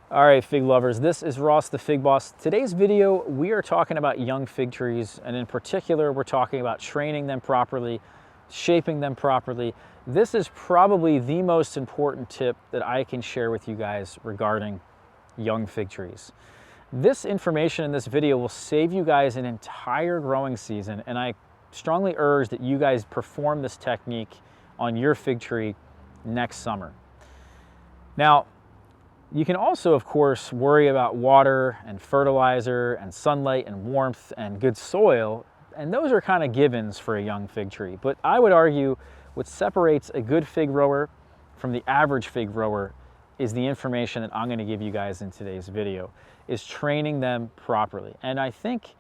All right, fig lovers, this is Ross the Fig Boss. Today's video, we are talking about young fig trees, and in particular, we're talking about training them properly, shaping them properly. This is probably the most important tip that I can share with you guys regarding young fig trees. This information in this video will save you guys an entire growing season, and I strongly urge that you guys perform this technique on your fig tree next summer. Now, you can also, of course, worry about water and fertilizer and sunlight and warmth and good soil, and those are kind of givens for a young fig tree. But I would argue what separates a good fig grower from the average fig grower is the information that I'm going to give you guys in today's video, is training them properly. And I think,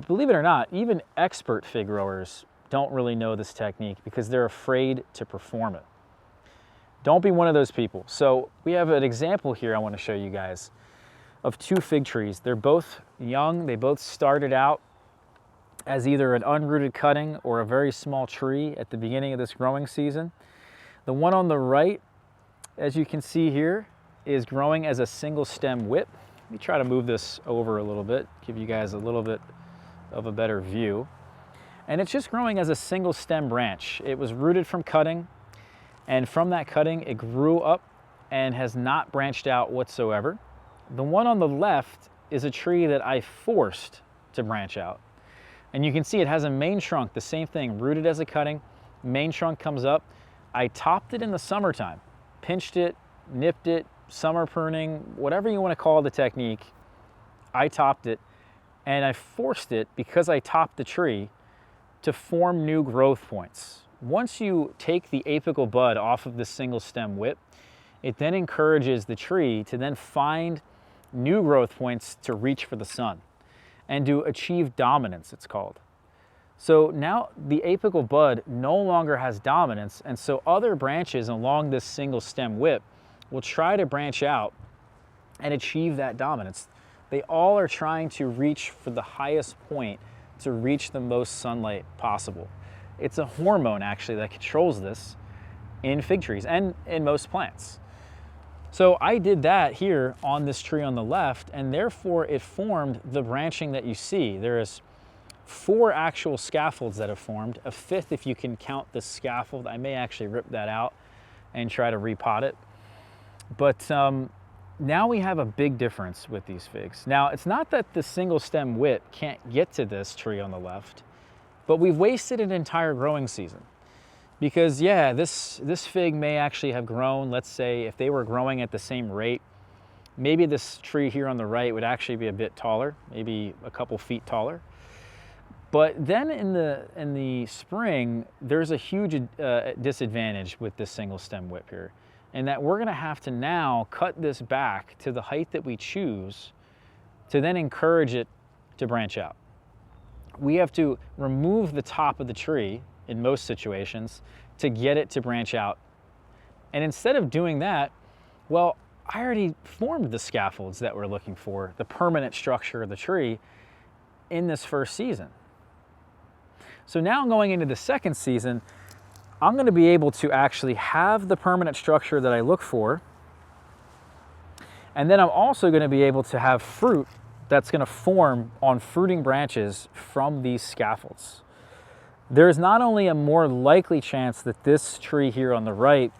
believe it or not, even expert fig growers don't really know this technique because they're afraid to perform it. Don't be one of those people. So we have an example here I want to show you guys of two fig trees. They're both young. They both started out as either an unrooted cutting or a very small tree at the beginning of this growing season. The one on the right, as you can see here, is growing as a single stem whip. Let me try to move this over a little bit, give you guys a little bit of a better view. And it's just growing as a single stem branch. It was rooted from cutting. And from that cutting, it grew up and has not branched out whatsoever. The one on the left is a tree that I forced to branch out. And you can see it has a main trunk, the same thing, rooted as a cutting, main trunk comes up. I topped it in the summertime, pinched it, nipped it, summer pruning, whatever you want to call the technique. I topped it, and I forced it, because I topped the tree, to form new growth points. Once you take the apical bud off of the single stem whip, it then encourages the tree to then find new growth points to reach for the sun and to achieve dominance, it's called. So now the apical bud no longer has dominance, and so other branches along this single stem whip will try to branch out and achieve that dominance. They all are trying to reach for the highest point to reach the most sunlight possible. It's a hormone actually that controls this in fig trees and in most plants. So I did that here on this tree on the left, and therefore it formed the branching that you see. There is 4 actual scaffolds that have formed, a 5th if you can count the scaffold. I may actually rip that out and try to repot it. But now we have a big difference with these figs. Now, it's not that the single stem whip can't get to this tree on the left, but we've wasted an entire growing season. Because yeah, this fig may actually have grown, let's say if they were growing at the same rate, maybe this tree here on the right would actually be a bit taller, maybe a couple feet taller. But then in the spring, there's a huge disadvantage with this single stem whip here, in that we're gonna have to now cut this back to the height that we choose to then encourage it to branch out. We have to remove the top of the tree in most situations to get it to branch out. And instead of doing that, well, I already formed the scaffolds that we're looking for, the permanent structure of the tree, in this first season. So now going into the second season, I'm going to be able to actually have the permanent structure that I look for. And then I'm also going to be able to have fruit that's going to form on fruiting branches from these scaffolds. There's not only a more likely chance that this tree here on the right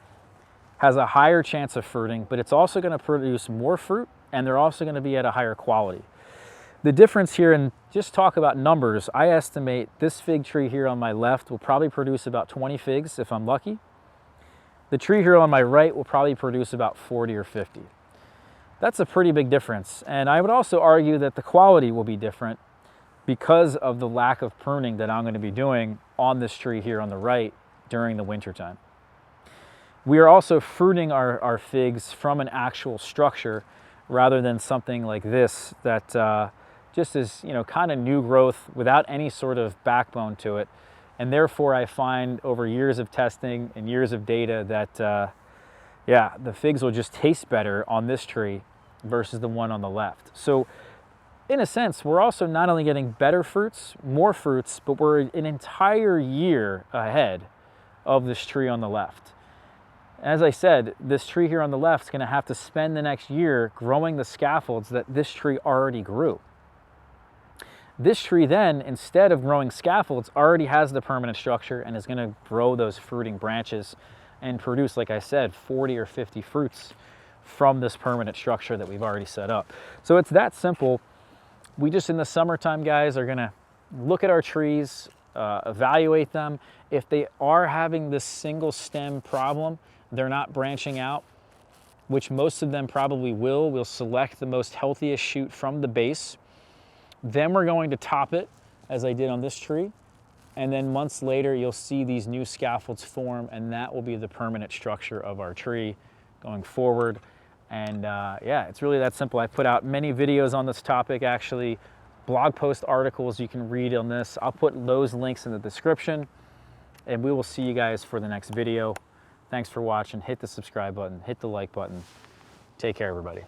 has a higher chance of fruiting, but it's also going to produce more fruit, and they're also going to be at a higher quality. The difference here, and just talk about numbers, I estimate this fig tree here on my left will probably produce about 20 figs if I'm lucky. The tree here on my right will probably produce about 40 or 50. That's a pretty big difference. And I would also argue that the quality will be different because of the lack of pruning that I'm going to be doing on this tree here on the right during the winter time. We are also fruiting our figs from an actual structure rather than something like this that just is, you know, kind of new growth without any sort of backbone to it. And therefore I find over years of testing and years of data that yeah, the figs will just taste better on this tree versus the one on the left. So in a sense, we're also not only getting better fruits, more fruits, but we're an entire year ahead of this tree on the left. As I said, this tree here on the left is going to have to spend the next year growing the scaffolds that this tree already grew. This tree then, instead of growing scaffolds, already has the permanent structure and is going to grow those fruiting branches and produce, like I said, 40 or 50 fruits from this permanent structure that we've already set up. So it's that simple. We just, in the summertime, guys, are going to look at our trees, evaluate them. If they are having this single stem problem, they're not branching out, which most of them probably will. We'll select the most healthiest shoot from the base. Then we're going to top it, as I did on this tree. And then months later, you'll see these new scaffolds form, and that will be the permanent structure of our tree going forward. And yeah, it's really that simple. I put out many videos on this topic, actually, blog post articles you can read on this. I'll put those links in the description, and we will see you guys for the next video. Thanks for watching. Hit the subscribe button, hit the like button. Take care, everybody.